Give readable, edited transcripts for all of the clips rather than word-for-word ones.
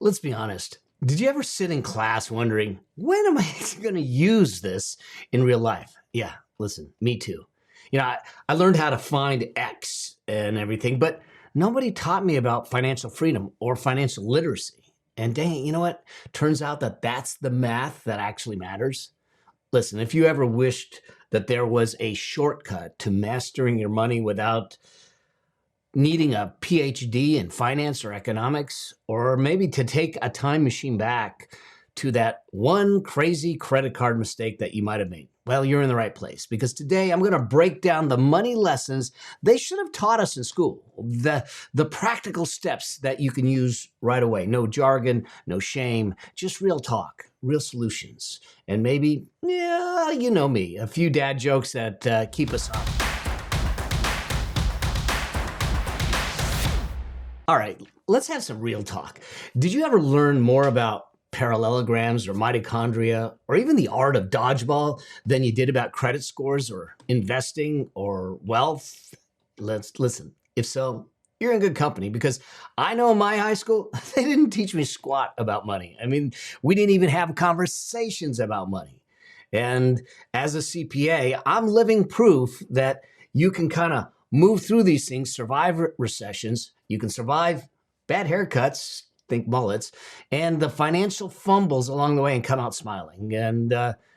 Let's be honest. Did you ever sit in class wondering, when am I going to use this in real life? Yeah, listen, me too. I learned how to find X and everything, but nobody taught me about financial freedom or financial literacy. And dang it, you know what? Turns out that that's the math that actually matters. Listen, if you ever wished that there was a shortcut to mastering your money without needing a PhD in finance or economics, or maybe to take a time machine back to that one crazy credit card mistake that you might have made, well, you're in the right place, because today I'm going to break down the money lessons they should have taught us in school, the practical steps that you can use right away. No jargon, no shame, just real talk, real solutions, and maybe, yeah, you know me, a few dad jokes that keep us up. All right, let's have some real talk. Did you ever learn more about parallelograms or mitochondria or even the art of dodgeball than you did about credit scores or investing or wealth? Let's listen. If so, you're in good company, because I know in my high school, they didn't teach me squat about money. I mean, we didn't even have conversations about money. And as a CPA, I'm living proof that you can kind of move through these things, survive recessions. You can survive bad haircuts, think mullets, and the financial fumbles along the way and come out smiling and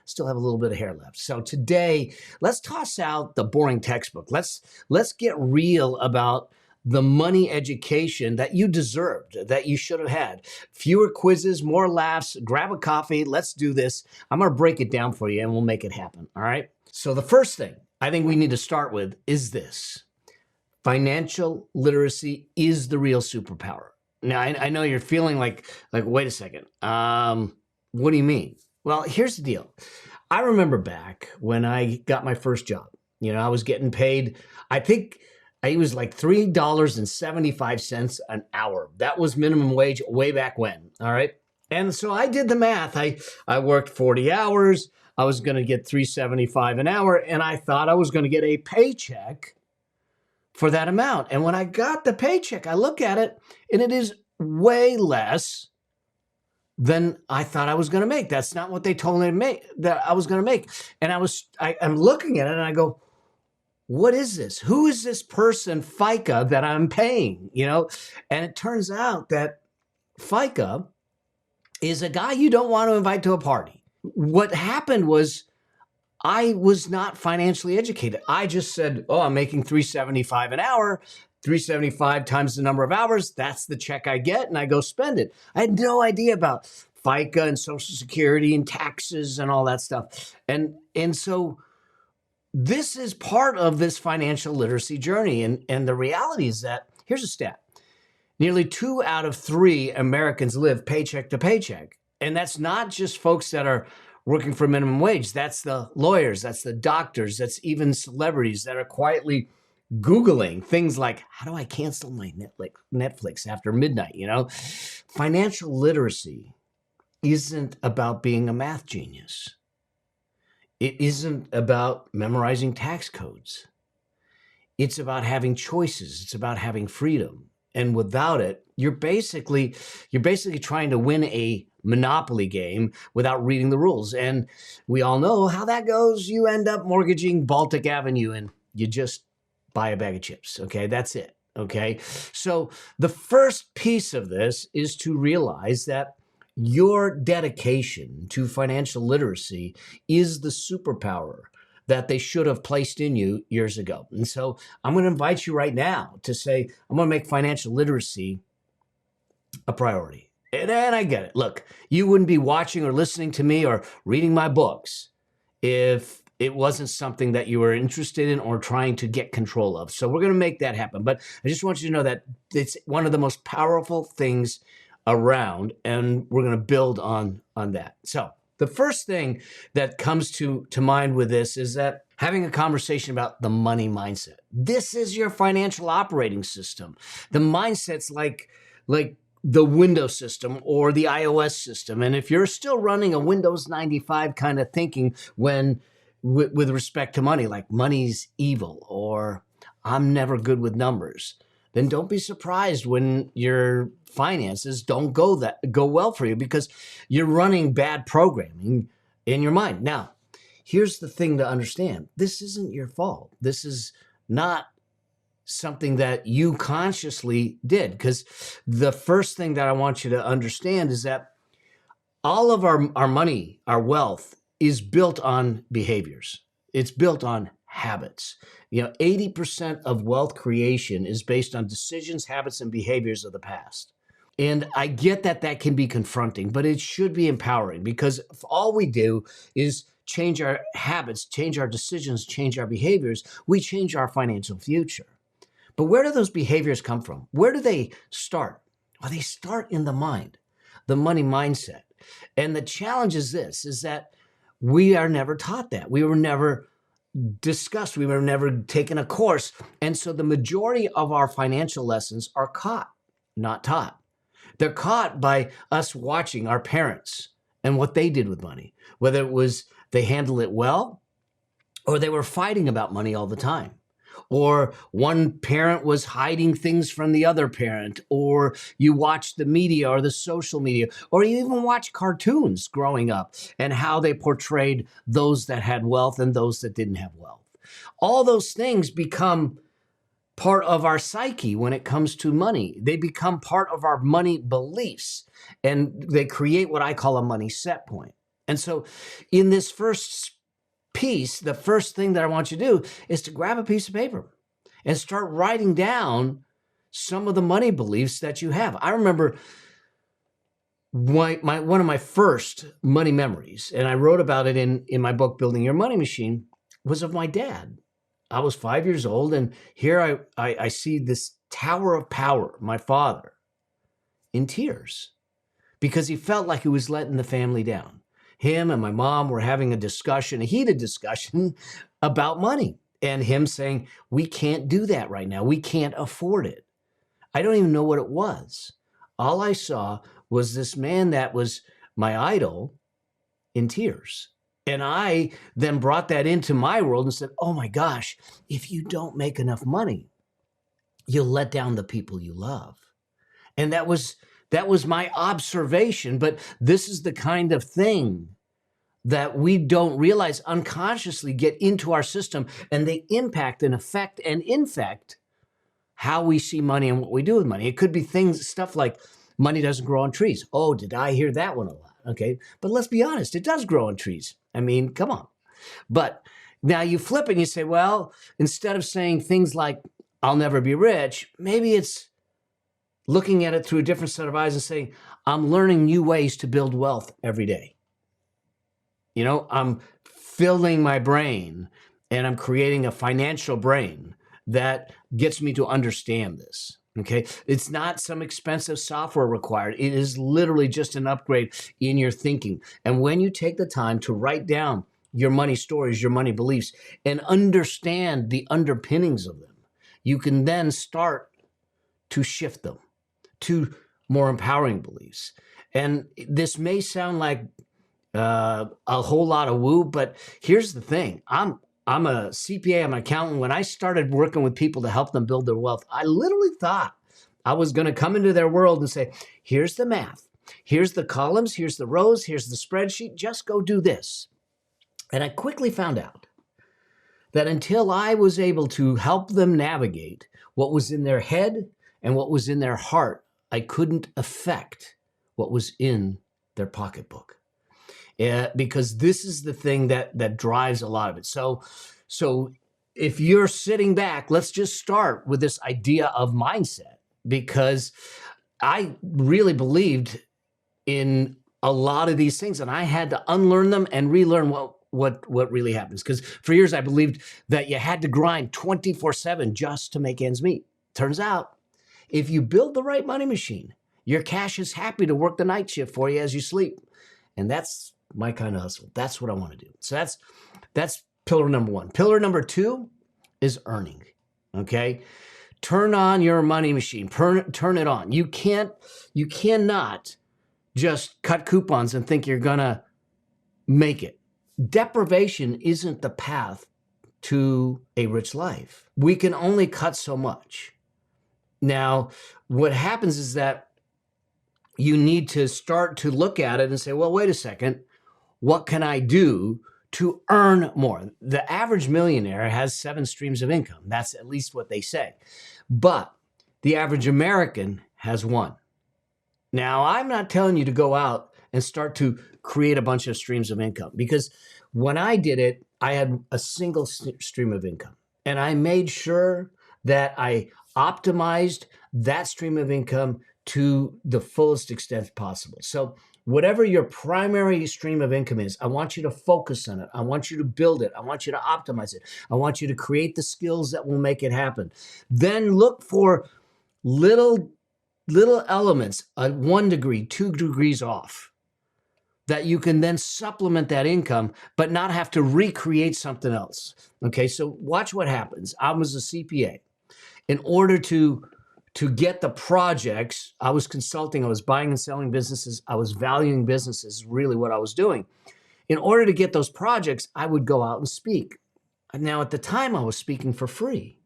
still have a little bit of hair left. So today, let's toss out the boring textbook. Let's get real about the money education that you deserved, that you should have had. Fewer quizzes, more laughs, grab a coffee. Let's do this. I'm going to break it down for you and we'll make it happen. All right. So the first thing I think we need to start with is this: financial literacy is the real superpower. Now, I know you're feeling like, wait a second. What do you mean? Well, here's the deal. I remember back when I got my first job. I was getting paid, I think it was like $3.75 an hour. That was minimum wage way back when. All right. And so I did the math. I worked 40 hours. I was going to get $3.75 an hour, and I thought I was going to get a paycheck for that amount. And when I got the paycheck, I look at it and it is way less than I thought I was going to make. That's not what they told me to make, that I was going to make. And I'm looking at it and I go, what is this? Who is this person, FICA, that I'm paying? And it turns out that FICA is a guy you don't want to invite to a party. What happened was, I was not financially educated. I just said, oh, I'm making $3.75 an hour, $3.75 times the number of hours. That's the check I get, and I go spend it. I had no idea about FICA and Social Security and taxes and all that stuff. And so this is part of this financial literacy journey. And the reality is that, here's a stat: nearly 2 out of 3 Americans live paycheck to paycheck. And that's not just folks that are working for minimum wage. That's the lawyers, that's the doctors, that's even celebrities that are quietly Googling things like, how do I cancel my Netflix after midnight? Financial literacy isn't about being a math genius. It isn't about memorizing tax codes. It's about having choices. It's about having freedom. And without it, you're basically trying to win a Monopoly game without reading the rules. And we all know how that goes. You end up mortgaging Baltic Avenue and you just buy a bag of chips. Okay, that's it. Okay, so the first piece of this is to realize that your dedication to financial literacy is the superpower that they should have placed in you years ago. And so I'm going to invite you right now to say, I'm going to make financial literacy a priority. And I get it. Look, you wouldn't be watching or listening to me or reading my books if it wasn't something that you were interested in or trying to get control of. So we're going to make that happen. But I just want you to know that it's one of the most powerful things around, and we're going to build on that. So the first thing that comes to mind with this is that having a conversation about the money mindset. This is your financial operating system. The mindset's like the Windows system or the iOS system. And if you're still running a Windows 95 kind of thinking with respect to money, like money's evil or I'm never good with numbers, then don't be surprised when your finances don't go well for you, because you're running bad programming in your mind. Now, here's the thing to understand. This isn't your fault. This is not something that you consciously did, because the first thing that I want you to understand is that all of our money, our wealth, is built on behaviors. It's built on habits. 80% of wealth creation is based on decisions, habits, and behaviors of the past. And I get that that can be confronting, but it should be empowering, because if all we do is change our habits, change our decisions, change our behaviors, we change our financial future. But where do those behaviors come from? Where do they start? Well, they start in the mind, the money mindset. And the challenge is this, is that we are never taught that. We were never discussed. We were never taken a course. And so the majority of our financial lessons are caught, not taught. They're caught by us watching our parents and what they did with money, whether it was they handled it well or they were fighting about money all the time. Or one parent was hiding things from the other parent, or you watch the media or the social media, or you even watch cartoons growing up and how they portrayed those that had wealth and those that didn't have wealth. All those things become part of our psyche when it comes to money. They become part of our money beliefs, and they create what I call a money set point. And so in this first piece, the first thing that I want you to do is to grab a piece of paper and start writing down some of the money beliefs that you have. I remember one of my first money memories, and I wrote about it in my book, Building Your Money Machine, was of my dad. I was 5 years old, and here I see this tower of power, my father, in tears, because he felt like he was letting the family down. Him and my mom were having a heated discussion about money, and him saying, we can't do that right now. We can't afford it. I don't even know what it was. All I saw was this man that was my idol in tears. And I then brought that into my world and said, oh my gosh, if you don't make enough money, you'll let down the people you love. And that was my observation. But this is the kind of thing that we don't realize unconsciously get into our system, and they impact and affect and infect how we see money and what we do with money. It could be stuff like money doesn't grow on trees. Oh, did I hear that one a lot? Okay. But let's be honest, it does grow on trees. I mean, come on. But now you flip it and you say, well, instead of saying things like, I'll never be rich, maybe it's looking at it through a different set of eyes and saying, I'm learning new ways to build wealth every day. I'm filling my brain and I'm creating a financial brain that gets me to understand this. Okay. It's not some expensive software required. It is literally just an upgrade in your thinking. And when you take the time to write down your money stories, your money beliefs, and understand the underpinnings of them, you can then start to shift them to more empowering beliefs. And this may sound like a whole lot of woo, but here's the thing. I'm a CPA, I'm an accountant. When I started working with people to help them build their wealth, I literally thought I was going to come into their world and say, here's the math, here's the columns, here's the rows, here's the spreadsheet, just go do this. And I quickly found out that until I was able to help them navigate what was in their head and what was in their heart, I couldn't affect what was in their pocketbook. Because this is the thing that drives a lot of it. So if you're sitting back, let's just start with this idea of mindset, because I really believed in a lot of these things, and I had to unlearn them and relearn what really happens. Because for years I believed that you had to grind 24/7 just to make ends meet. Turns out, if you build the right money machine, your cash is happy to work the night shift for you as you sleep. And that's my kind of hustle. That's what I want to do. So that's pillar number one. Pillar number two is earning. Okay. Turn on your money machine. Turn it on. You cannot just cut coupons and think you're going to make it. Deprivation isn't the path to a rich life. We can only cut so much. Now, what happens is that you need to start to look at it and say, well, wait a second, what can I do to earn more? The average millionaire has 7 streams of income. That's at least what they say. But the average American has 1. Now, I'm not telling you to go out and start to create a bunch of streams of income, because when I did it, I had a single stream of income, and I made sure that I optimized that stream of income to the fullest extent possible. So whatever your primary stream of income is, I want you to focus on it. I want you to build it. I want you to optimize it. I want you to create the skills that will make it happen. Then look for little elements, 1 degree, 2 degrees off, that you can then supplement that income, but not have to recreate something else. Okay, so watch what happens. I was a CPA. In order to get the projects, I was consulting, I was buying and selling businesses, I was valuing businesses, really what I was doing. In order to get those projects, I would go out and speak. Now, at the time, I was speaking for free,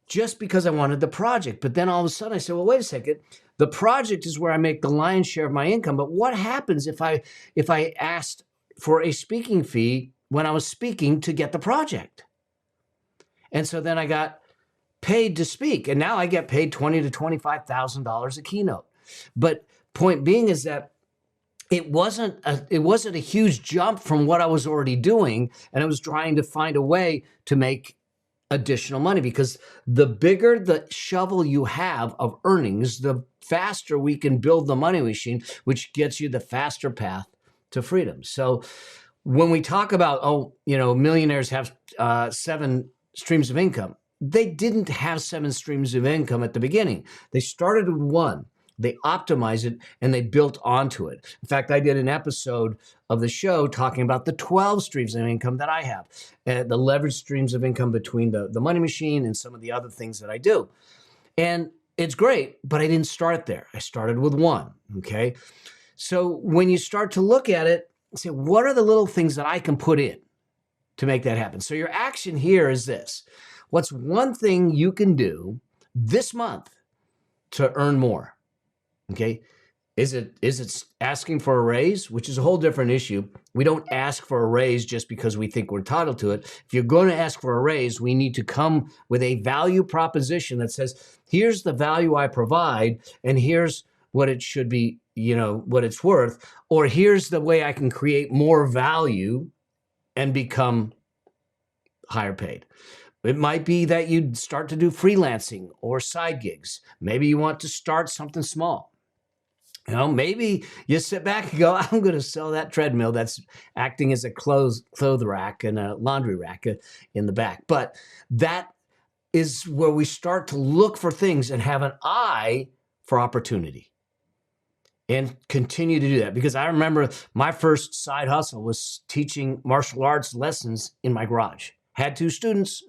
just because I wanted the project. But then all of a sudden I said, well, wait a second. The project is where I make the lion's share of my income. But what happens if I asked for a speaking fee when I was speaking to get the project? And so then I got paid to speak. And now I get paid $20,000 to $25,000 a keynote. But point being is that it wasn't a huge jump from what I was already doing. And I was trying to find a way to make additional money, because the bigger the shovel you have of earnings, the faster we can build the money machine, which gets you the faster path to freedom. So when we talk about, millionaires have 7 streams of income, they didn't have 7 streams of income at the beginning. They started with 1. They optimized it and they built onto it. In fact, I did an episode of the show talking about the 12 streams of income that I have, the leverage streams of income between the money machine and some of the other things that I do. And it's great, but I didn't start there. I started with 1, okay? So when you start to look at it, say, what are the little things that I can put in to make that happen? So your action here is this. What's one thing you can do this month to earn more? Okay. Is it asking for a raise, which is a whole different issue? We don't ask for a raise just because we think we're entitled to it. If you're going to ask for a raise, we need to come with a value proposition that says, here's the value I provide, and here's what it should be, what it's worth, or here's the way I can create more value and become higher paid. It might be that you start to do freelancing or side gigs. Maybe you want to start something small. Maybe you sit back and go, I'm going to sell that treadmill that's acting as a clothes rack and a laundry rack in the back. But that is where we start to look for things and have an eye for opportunity and continue to do that. Because I remember my first side hustle was teaching martial arts lessons in my garage. Had 2 students,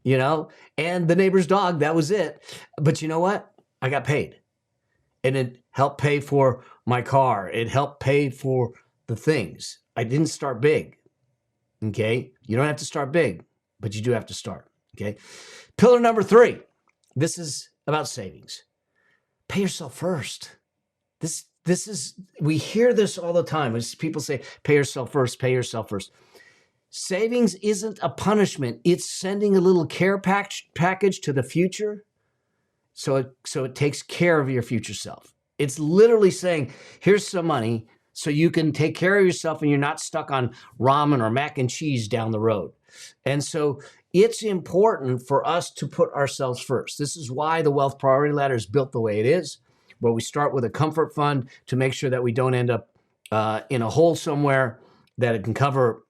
and the neighbor's dog. That was it. But you know what? I got paid. And it helped pay for my car. It helped pay for the things. I didn't start big, okay? You don't have to start big, but you do have to start, okay? Pillar number 3, this is about savings. Pay yourself first. This is, we hear this all the time. As people say, pay yourself first, pay yourself first. Savings isn't a punishment. It's sending a little care package to the future. So it takes care of your future self. It's literally saying, here's some money so you can take care of yourself and you're not stuck on ramen or mac and cheese down the road. And so it's important for us to put ourselves first. This is why the wealth priority ladder is built the way it is, where we start with a comfort fund to make sure that we don't end up in a hole somewhere, that it can cover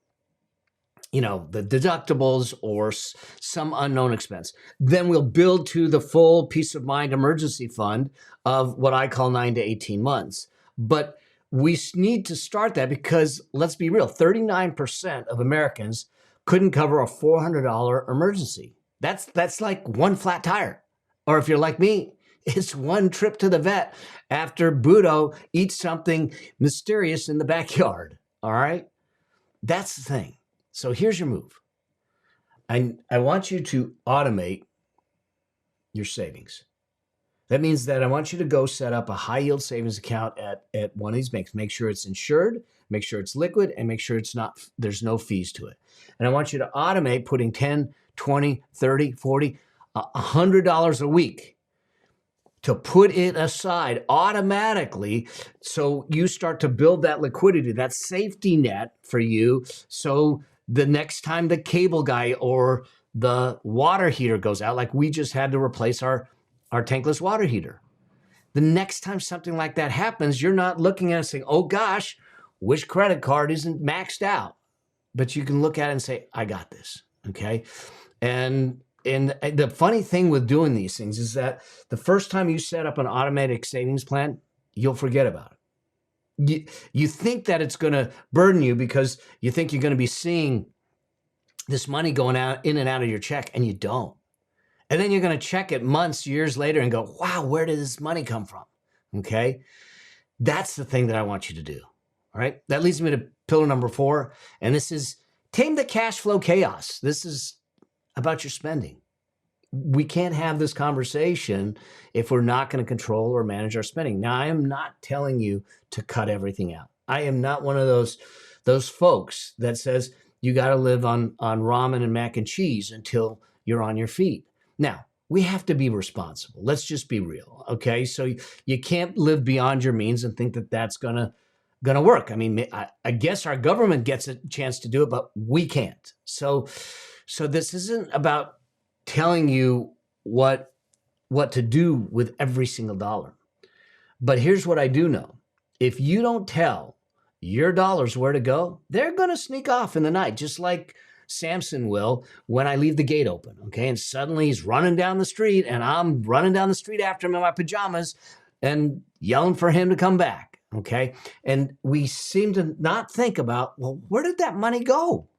the deductibles or some unknown expense. Then we'll build to the full peace of mind emergency fund of what I call 9 to 18 months. But we need to start that because, let's be real, 39% of Americans couldn't cover a $400 emergency. That's like one flat tire. Or if you're like me, it's one trip to the vet after Budo eats something mysterious in the backyard. All right? That's the thing. So here's your move. I want you to automate your savings. That means that I want you to go set up a high yield savings account at one of these banks. Make sure it's insured, make sure it's liquid, and make sure there's no fees to it. And I want you to automate putting 10, 20, 30, 40, $100 a week to put it aside automatically, so you start to build that liquidity, that safety net for you. So the next time the cable guy or the water heater goes out, like we just had to replace our tankless water heater. The next time something like that happens, you're not looking at it and saying, oh gosh, which credit card isn't maxed out? But you can look at it and say, I got this, okay? And the funny thing with doing these things is that the first time you set up an automatic savings plan, you'll forget about it. You think that it's going to burden you because you think you're going to be seeing this money going out in and out of your check, and you don't. And then you're going to check it months, years later and go, wow, where did this money come from? Okay. That's the thing that I want you to do. All right. That leads me to pillar number 4. And this is tame the cash flow chaos. This is about your spending. We can't have this conversation if we're not going to control or manage our spending. Now, I am not telling you to cut everything out. I am not one of those folks that says you got to live on ramen and mac and cheese until you're on your feet. Now, we have to be responsible. Let's just be real, okay? So you can't live beyond your means and think that that's gonna work. I mean, I guess our government gets a chance to do it, but we can't. So this isn't about telling you what to do with every single dollar. But here's what I do know. If you don't tell your dollars where to go, they're gonna sneak off in the night, just like Samson will when I leave the gate open, okay? And suddenly he's running down the street and I'm running down the street after him in my pajamas and yelling for him to come back, okay? And we seem to not think about, well, where did that money go?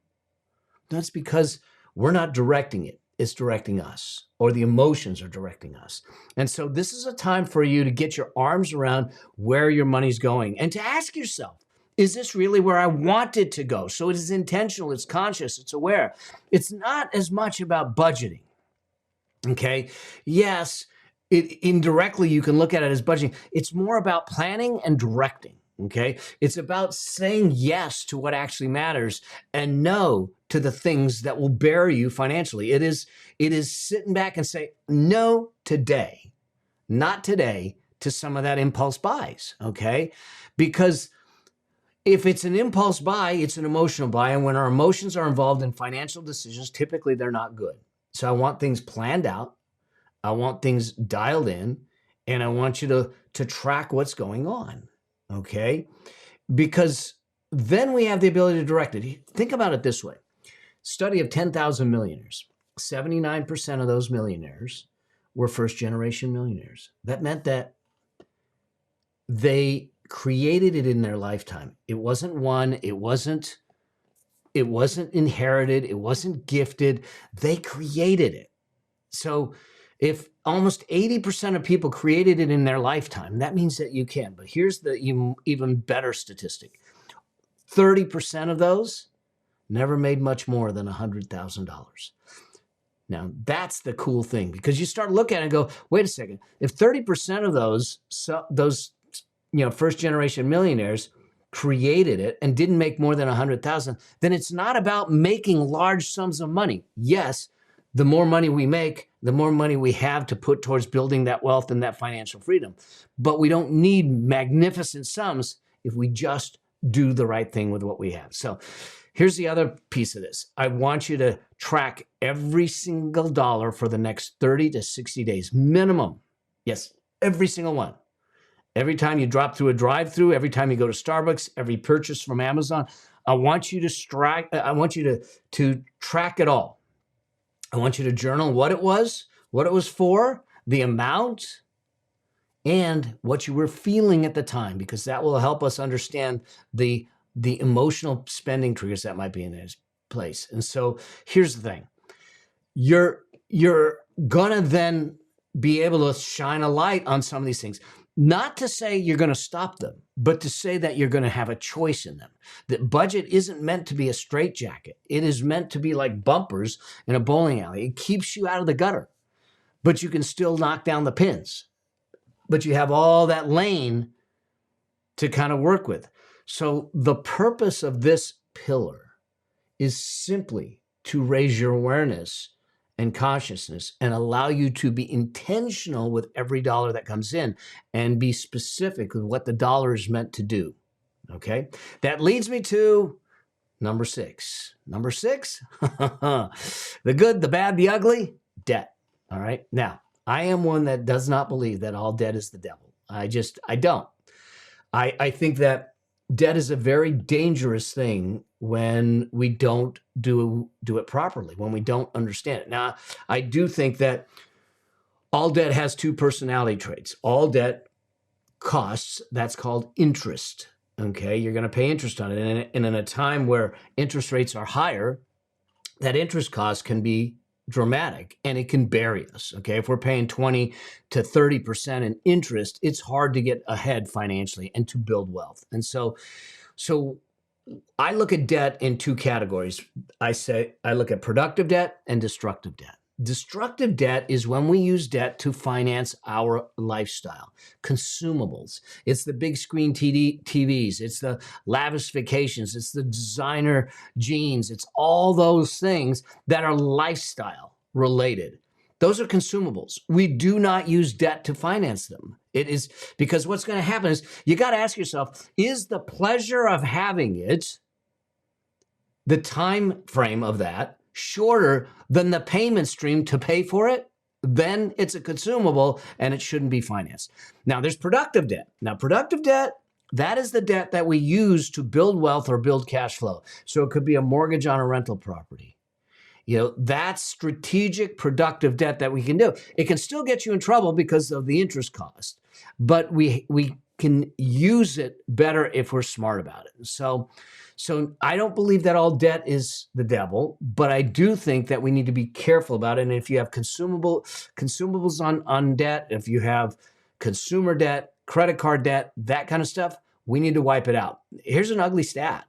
That's because we're not directing it. It's directing us, or the emotions are directing us. And so this is a time for you to get your arms around where your money's going and to ask yourself, is this really where I want it to go? So it is intentional, it's conscious, it's aware. It's not as much about budgeting, okay? Yes, indirectly you can look at it as budgeting. It's more about planning and directing, okay? It's about saying yes to what actually matters and no to the things that will bury you financially. It is sitting back and say no today, not today, to some of that impulse buys, okay? Because if it's an impulse buy, it's an emotional buy. And when our emotions are involved in financial decisions, typically they're not good. So I want things planned out. I want things dialed in. And I want you to track what's going on. Okay? Because then we have the ability to direct it. Think about it this way. Study of 10,000 millionaires. 79% of those millionaires were first-generation millionaires. That meant that they created it in their lifetime. It wasn't won. It wasn't inherited. It wasn't gifted. They created it. So if almost 80% of people created it in their lifetime, that means that you can. But here's the even better statistic. 30% of those never made much more than $100,000. Now, that's the cool thing, because you start looking at it and go, wait a second. If 30% of those first generation millionaires created it and didn't make more than 100,000, then it's not about making large sums of money. Yes, the more money we make, the more money we have to put towards building that wealth and that financial freedom. But we don't need magnificent sums if we just do the right thing with what we have. So here's the other piece of this. I want you to track every single dollar for the next 30 to 60 days, minimum. Yes, every single one. Every time you drop through a drive-through, every time you go to Starbucks, every purchase from Amazon, I want you to track it all. I want you to journal what it was for, the amount, and what you were feeling at the time, because that will help us understand the emotional spending triggers that might be in this place. And so here's the thing. You're gonna then be able to shine a light on some of these things. Not to say you're going to stop them, but to say that you're going to have a choice in them. That budget isn't meant to be a straitjacket. It is meant to be like bumpers in a bowling alley. It keeps you out of the gutter. but you can still knock down the pins. But you have all that lane to kind of work with. So the purpose of this pillar is simply to raise your awareness and consciousness and allow you to be intentional with every dollar that comes in and be specific with what the dollar is meant to do. Okay? That leads me to number 6. Number 6, the good, the bad, the ugly, debt. All right? Now, I am one that does not believe that all debt is the devil. I don't. I think that debt is a very dangerous thing when we don't do it properly, when we don't understand it. Now, I do think that all debt has 2 personality traits. All debt costs, that's called interest. Okay, you're going to pay interest on it. And in a time where interest rates are higher, that interest cost can be dramatic and it can bury us. Okay, if we're paying 20 to 30% in interest, it's hard to get ahead financially and to build wealth. And so I look at debt in 2 categories. I look at productive debt and destructive debt. Destructive debt is when we use debt to finance our lifestyle, consumables. It's the big screen TVs. It's the lavish vacations. It's the designer jeans. It's all those things that are lifestyle related. Those are consumables. We do not use debt to finance them. It is because what's going to happen is you got to ask yourself, is the pleasure of having it, the time frame of that, shorter than the payment stream to pay for it? Then it's a consumable and it shouldn't be financed. Now, there's productive debt. Now, productive debt, that is the debt that we use to build wealth or build cash flow. So it could be a mortgage on a rental property. That's strategic, productive debt that we can do. It can still get you in trouble because of the interest cost, but we can use it better if we're smart about it. So I don't believe that all debt is the devil, but I do think that we need to be careful about it. And if you have consumables on debt, if you have consumer debt, credit card debt, that kind of stuff, we need to wipe it out. Here's an ugly stat.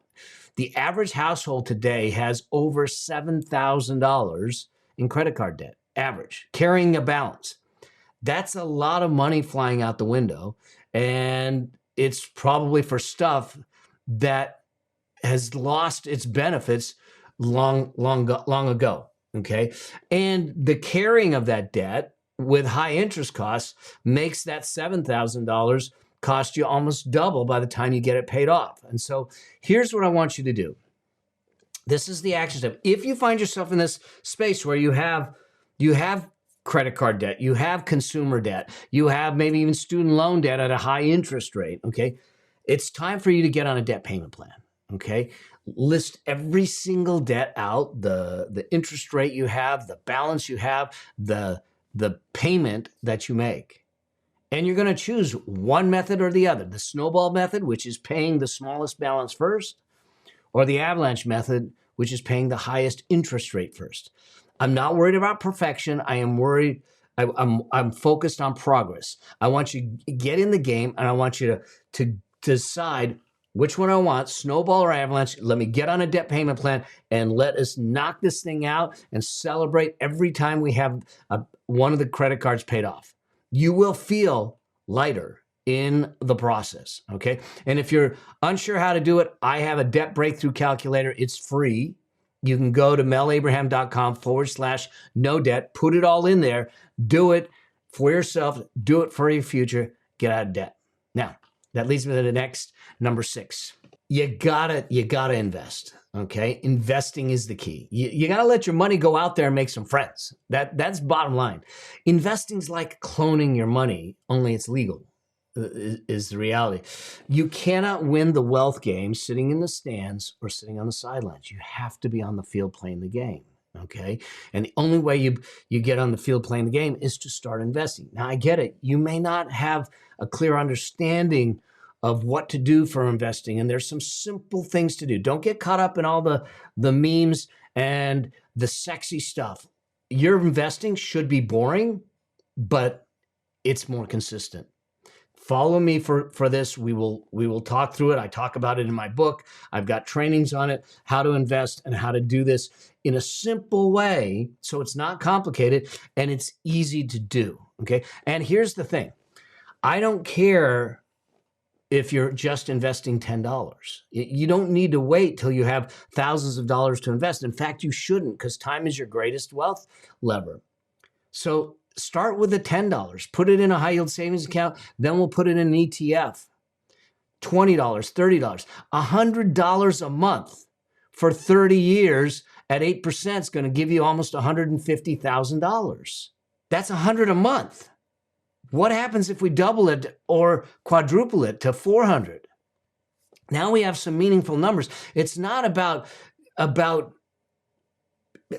The average household today has over $7,000 in credit card debt, average, carrying a balance. That's a lot of money flying out the window, and it's probably for stuff that has lost its benefits long ago, okay? And the carrying of that debt with high interest costs makes that $7,000 cost you almost double by the time you get it paid off. And so here's what I want you to do. This is the action step. If you find yourself in this space where you have credit card debt, you have consumer debt, you have maybe even student loan debt at a high interest rate, okay? It's time for you to get on a debt payment plan, okay? List every single debt out, the interest rate you have, the balance you have, the payment that you make. And you're going to choose one method or the other, the snowball method, which is paying the smallest balance first, or the avalanche method, which is paying the highest interest rate first. I'm not worried about perfection. I am worried. I'm focused on progress. I want you to get in the game, and I want you to decide which one I want, snowball or avalanche. Let me get on a debt payment plan and let us knock this thing out and celebrate every time we have one of the credit cards paid off. You will feel lighter in the process, okay? And if you're unsure how to do it, I have a debt breakthrough calculator. It's free. You can go to melabraham.com/no debt, put it all in there, do it for yourself, do it for your future, get out of debt. Now, that leads me to the next, number 6. You gotta invest, okay? Investing is the key. You gotta let your money go out there and make some friends. That's bottom line. Investing's like cloning your money, only it's legal, is the reality. You cannot win the wealth game sitting in the stands or sitting on the sidelines. You have to be on the field playing the game, okay? And the only way you get on the field playing the game is to start investing. Now, I get it. You may not have a clear understanding of what to do for investing, and there's some simple things to do. Don't get caught up in all the memes and the sexy stuff. Your investing should be boring, but it's more consistent. Follow me for this. We will talk through it. I talk about it in my book. I've got trainings on it, how to invest and how to do this in a simple way so it's not complicated and it's easy to do, okay? And here's the thing. I don't care if you're just investing $10. You don't need to wait till you have thousands of dollars to invest. In fact, you shouldn't, because time is your greatest wealth lever. So start with the $10, put it in a high yield savings account, then we'll put it in an ETF. $20, $30, $100 a month for 30 years at 8% is going to give you almost $150,000. That's $100 a month. What happens if we double it or quadruple it to 400? Now we have some meaningful numbers. It's not about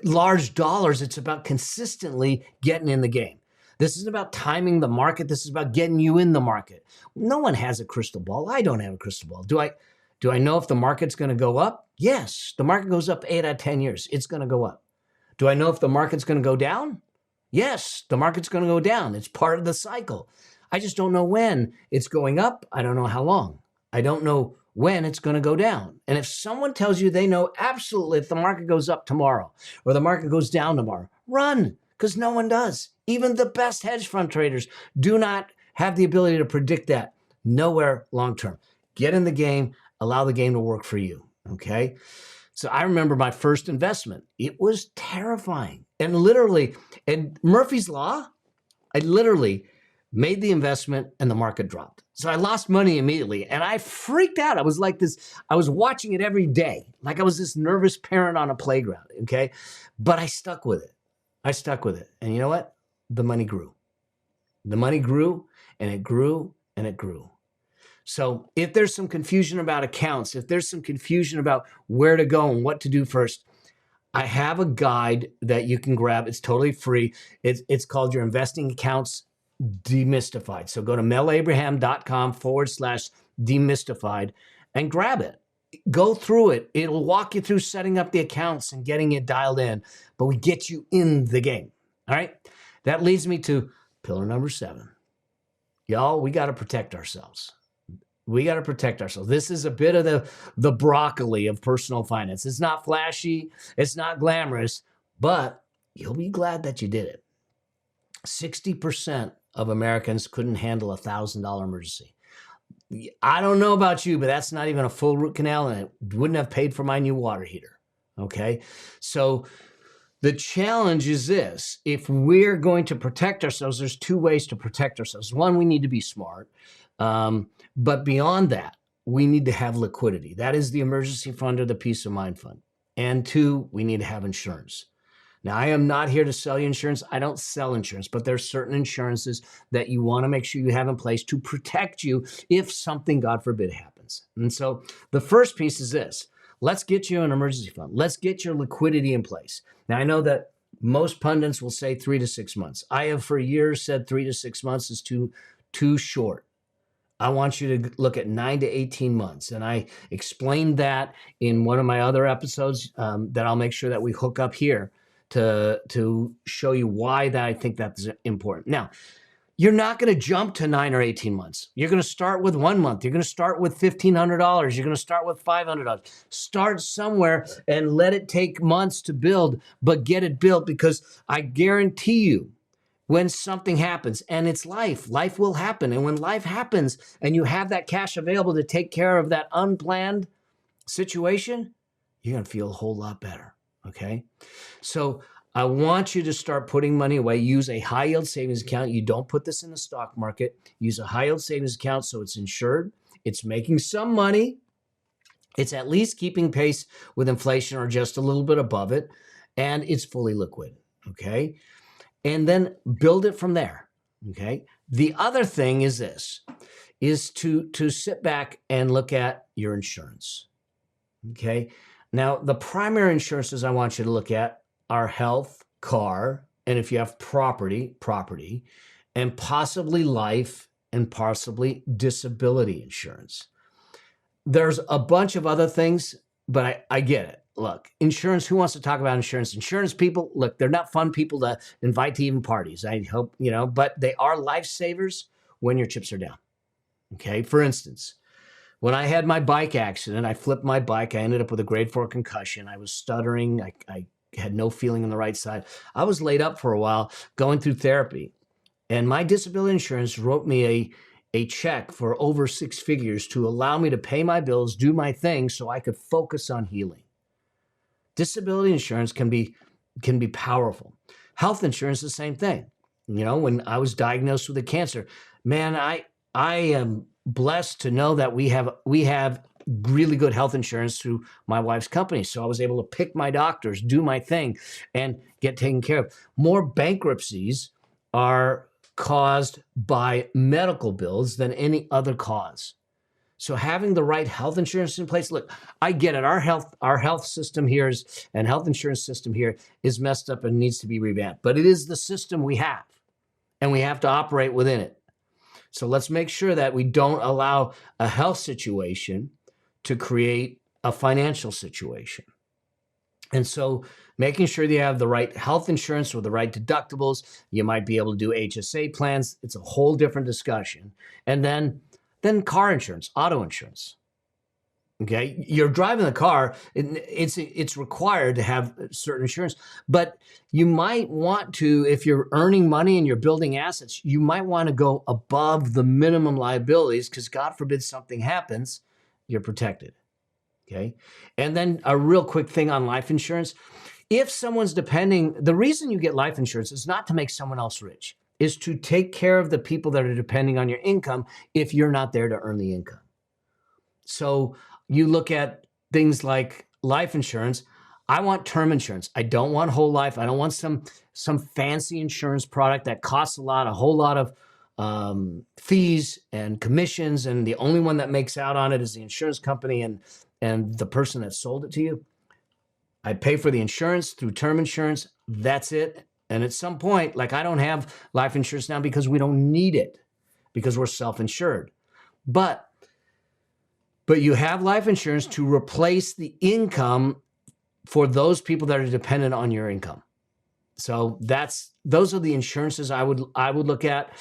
large dollars. It's about consistently getting in the game. This isn't about timing the market. This is about getting you in the market. No one has a crystal ball. I don't have a crystal ball. Do I know if the market's going to go up? Yes. The market goes up 8 out of 10 years. It's going to go up. Do I know if the market's going to go down? Yes, the market's going to go down. It's part of the cycle. I just don't know when it's going up. I don't know how long. I don't know when it's going to go down. And if someone tells you they know absolutely if the market goes up tomorrow or the market goes down tomorrow, run, because no one does. Even the best hedge fund traders do not have the ability to predict that. Nowhere long term. Get in the game, allow the game to work for you, okay? So I remember my first investment. It was terrifying. And literally, in Murphy's Law, I literally made the investment and the market dropped. So I lost money immediately and I freaked out. I was like this, I was watching it every day. Like I was this nervous parent on a playground, okay? But I stuck with it. And you know what? The money grew. The money grew and it grew and it grew. So if there's some confusion about accounts, if there's some confusion about where to go and what to do first, I have a guide that you can grab. It's totally free. It's called Your Investing Accounts Demystified. So go to melabraham.com/demystified and grab it. Go through it. It'll walk you through setting up the accounts and getting it dialed in, but we get you in the game. All right. That leads me to pillar number 7. Y'all, we got to protect ourselves. This is a bit of the broccoli of personal finance. It's not flashy. It's not glamorous, but you'll be glad that you did it. 60% of Americans couldn't handle a $1,000 emergency. I don't know about you, but that's not even a full root canal, and it wouldn't have paid for my new water heater. Okay. So the challenge is this: if we're going to protect ourselves, there's 2 ways to protect ourselves. One, we need to be smart. But beyond that, we need to have liquidity. That is the emergency fund or the peace of mind fund. And 2, we need to have insurance. Now, I am not here to sell you insurance. I don't sell insurance, but there's certain insurances that you want to make sure you have in place to protect you if something, God forbid, happens. And so the first piece is this: let's get you an emergency fund. Let's get your liquidity in place. Now, I know that most pundits will say 3 to 6 months. I have for years said 3 to 6 months is too short. I want you to look at 9 to 18 months. And I explained that in one of my other episodes that I'll make sure that we hook up here to show you why that I think that's important. Now, you're not going to jump to 9 or 18 months. You're going to start with 1 month. You're going to start with $1,500. You're going to start with $500. Start somewhere and let it take months to build, but get it built, because I guarantee you, when something happens, and it's life will happen. And when life happens and you have that cash available to take care of that unplanned situation, you're going to feel a whole lot better. Okay. So I want you to start putting money away. Use a high yield savings account. You don't put this in the stock market. Use a high yield savings account so it's insured. It's making some money. It's at least keeping pace with inflation or just a little bit above it. And it's fully liquid. Okay. And then build it from there, okay? The other thing is this, is to sit back and look at your insurance, okay? Now, the primary insurances I want you to look at are health, car, and if you have property, and possibly life and possibly disability insurance. There's a bunch of other things, but I get it. Look, insurance, who wants to talk about insurance? Insurance people, look, they're not fun people to invite to even parties. I hope, but they are lifesavers when your chips are down. Okay. For instance, when I had my bike accident, I flipped my bike. I ended up with a grade 4 concussion. I was stuttering. I had no feeling in the right side. I was laid up for a while going through therapy. And my disability insurance wrote me a check for over 6 figures to allow me to pay my bills, do my thing so I could focus on healing. Disability insurance can be powerful. Health insurance is the same thing. When I was diagnosed with a cancer, man, I am blessed to know that we have really good health insurance through my wife's company. So I was able to pick my doctors, do my thing, and get taken care of. More bankruptcies are caused by medical bills than any other cause. So having the right health insurance in place, look, I get it. Our health system here and health insurance system here is messed up and needs to be revamped. But it is the system we have, and we have to operate within it. So let's make sure that we don't allow a health situation to create a financial situation. And so making sure that you have the right health insurance with the right deductibles, you might be able to do HSA plans. It's a whole different discussion. And then car insurance, auto insurance. Okay, you're driving the car, it's required to have certain insurance, but you might want to, if you're earning money and you're building assets, you might want to go above the minimum liabilities because God forbid something happens, you're protected. Okay, and then a real quick thing on life insurance. If someone's depending, the reason you get life insurance is not to make someone else rich, is to take care of the people that are depending on your income if you're not there to earn the income. So you look at things like life insurance. I want term insurance. I don't want whole life. I don't want some fancy insurance product that costs a whole lot of fees and commissions, and the only one that makes out on it is the insurance company and the person that sold it to you. I pay for the insurance through term insurance. That's it. And at some point, like I don't have life insurance now because we don't need it because we're self-insured. But you have life insurance to replace the income for those people that are dependent on your income. So those are the insurances I would look at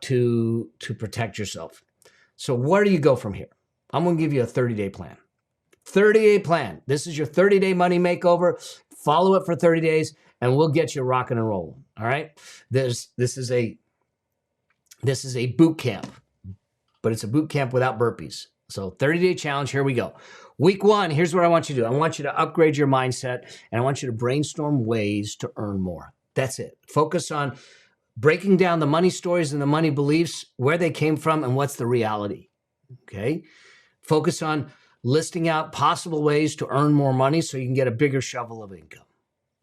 to protect yourself. So where do you go from here? I'm going to give you a 30-day plan. 30-day plan. This is your 30-day money makeover. Follow it for 30 days, and we'll get you rocking and rolling. All right. This is a boot camp, but it's a boot camp without burpees. So 30-day challenge, here we go. Week 1, here's what I want you to do. I want you to upgrade your mindset, and I want you to brainstorm ways to earn more. That's it. Focus on breaking down the money stories and the money beliefs, where they came from, and what's the reality. Okay? Focus on listing out possible ways to earn more money so you can get a bigger shovel of income.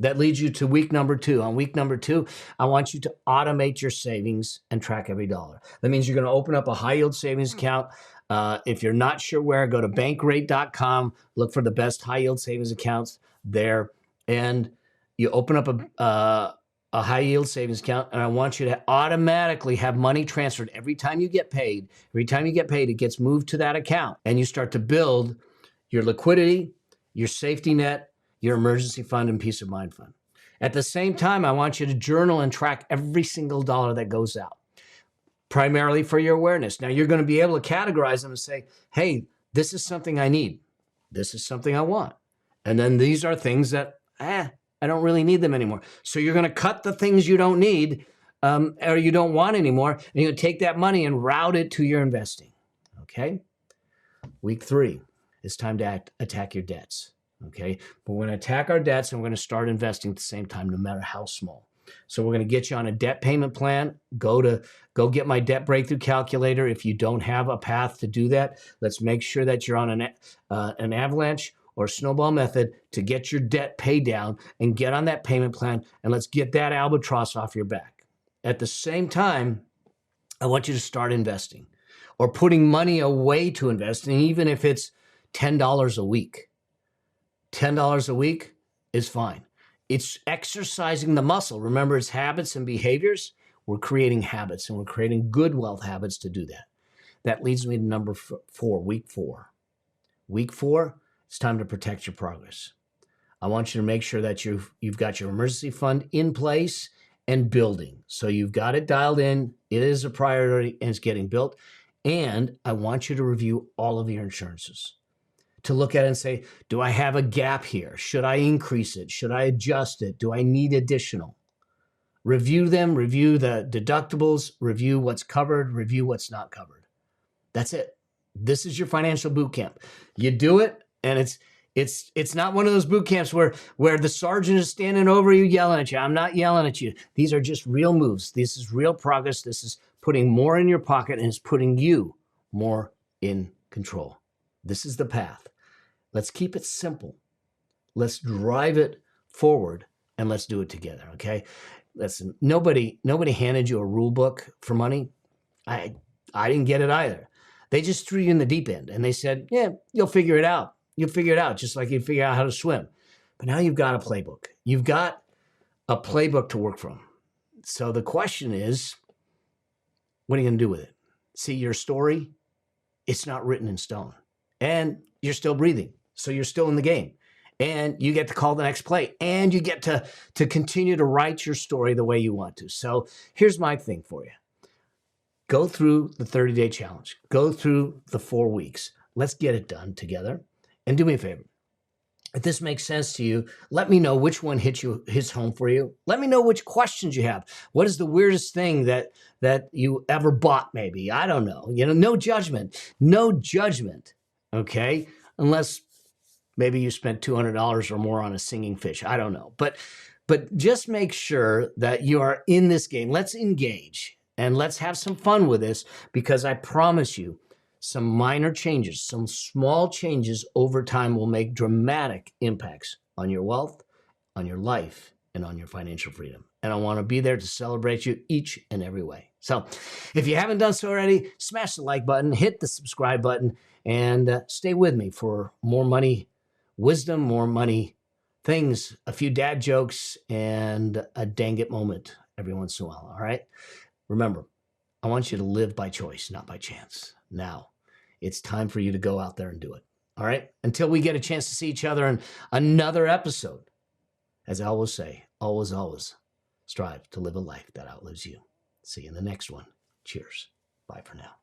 That leads you to week number 2. On week number 2, I want you to automate your savings and track every dollar. That means you're going to open up a high yield savings account. If you're not sure where, go to bankrate.com, look for the best high yield savings accounts there, and you open up a high yield savings account, and I want you to automatically have money transferred every time you get paid. Every time you get paid, it gets moved to that account, and you start to build your liquidity, your safety net, your emergency fund, and peace of mind fund. At the same time, I want you to journal and track every single dollar that goes out, primarily for your awareness. Now, you're going to be able to categorize them and say, hey, this is something I need. This is something I want. And then these are things that, I don't really need them anymore. So you're going to cut the things you don't need or you don't want anymore, and you're going to take that money and route it to your investing. Okay? Week 3, it's time to attack your debts. Okay? But we're going to attack our debts, and we're going to start investing at the same time, no matter how small. So we're going to get you on a debt payment plan. Go get my debt breakthrough calculator. If you don't have a path to do that, let's make sure that you're on an avalanche or snowball method to get your debt paid down and get on that payment plan. And let's get that albatross off your back. At the same time, I want you to start investing or putting money away to invest. And even if it's $10 a week, $10 a week is fine. It's exercising the muscle. Remember, it's habits and behaviors. We're creating habits, and we're creating good wealth habits to do that. That leads me to number 4, week 4. Week 4, it's time to protect your progress. I want you to make sure that you've got your emergency fund in place and building. So you've got it dialed in. It is a priority, and it's getting built. And I want you to review all of your insurances, to look at it and say, do I have a gap here? Should I increase it? Should I adjust it? Do I need additional? Review them, review the deductibles, review what's covered, review what's not covered. That's it. This is your financial boot camp. You do it, and it's not one of those boot camps where the sergeant is standing over you yelling at you. I'm not yelling at you. These are just real moves. This is real progress. This is putting more in your pocket, and it's putting you more in control. This is the path. Let's keep it simple. Let's drive it forward, and let's do it together, okay? Listen, nobody handed you a rule book for money. I didn't get it either. They just threw you in the deep end, and they said, yeah, you'll figure it out. You'll figure it out, just like you figure out how to swim. But now you've got a playbook. You've got a playbook to work from. So the question is, what are you going to do with it? See, your story, it's not written in stone. And you're still breathing. So you're still in the game. And you get to call the next play. And you get to continue to write your story the way you want to. So here's my thing for you. Go through the 30-day challenge. Go through the 4 weeks. Let's get it done together. And do me a favor. If this makes sense to you, let me know which one hits home for you. Let me know which questions you have. What is the weirdest thing that you ever bought, maybe? I don't know. No judgment. No judgment, okay? Unless maybe you spent $200 or more on a singing fish. I don't know. But just make sure that you are in this game. Let's engage and let's have some fun with this, because I promise you, some minor changes, some small changes over time will make dramatic impacts on your wealth, on your life, and on your financial freedom. And I want to be there to celebrate you each and every way. So if you haven't done so already, smash the like button, hit the subscribe button, and stay with me for more money wisdom, more money things, a few dad jokes, and a dang it moment every once in a while, all right? Remember, I want you to live by choice, not by chance. Now, it's time for you to go out there and do it. All right? Until we get a chance to see each other in another episode, as I always say, always, always strive to live a life that outlives you. See you in the next one. Cheers. Bye for now.